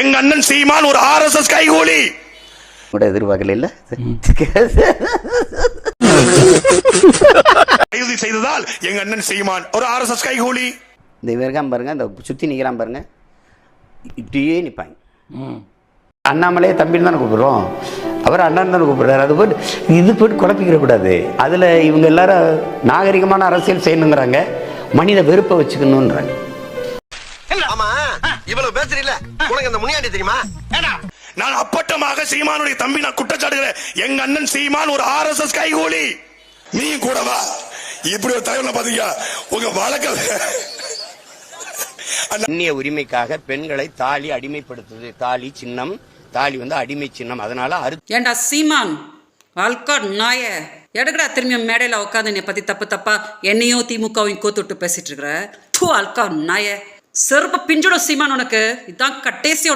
எங்க அண்ணன் சீமான் ஒரு RSS கைகூலி. கூட எதிர்பார்க்கல இல்ல. கைது செய்ததால் எங்க அண்ணன் சீமான் ஒரு RSS கைகூலி. இந்த இவர்காம் பாருங்க, இந்த சுத்தி நிக்கிறான் பாருங்க, இப்படியே நிப்பாங்க. அண்ணாமலையே தம்பின்னு தானே கூப்பிடுறோம், அவர் அண்ணன் தானே கூப்பிடுறாரு. அது போட்டு இது போட்டு குழப்பிக்கிற கூடாது. அதுல இவங்க எல்லாரும் நாகரிகமான அரசியல் செய்யணுங்கிறாங்க, மனித வெறுப்பை வச்சுக்கணும்ன்றாங்க. ஆமா இவ்வளவு பேசுறீல்ல, உனக்கு அந்த முனியாண்டி தெரியுமா? நான் அப்பட்டமாக சீமானுடைய தம்பி நான் குற்றச்சாட்டுகிறேன். எங்க அண்ணன் சீமான் ஒரு RSS கைகூலி. நீ கூடவா இப்படி ஒரு தலைவனை பாத்தீங்க உங்க வழக்க. அந்நிய உரிமைக்காக பெண்களை தாலி அடிமைப்படுத்துது. தாலி சின்னம், தாலி அடிமை சின்னம். அதனால ஏண்டா சீமான் அல்காட் நாய, எடுக்கடா திரும்பி மேடையில் உட்காந்து என்னை பத்தி தப்பு தப்பா என்னையும் திமுகவையும் கோத்துட்டு பேசிட்டு இருக்கிற. தூ அல்காட் நாய, செருப்பு பிஞ்சுடும் சீமான். உனக்கு இதான் கட்டேசி.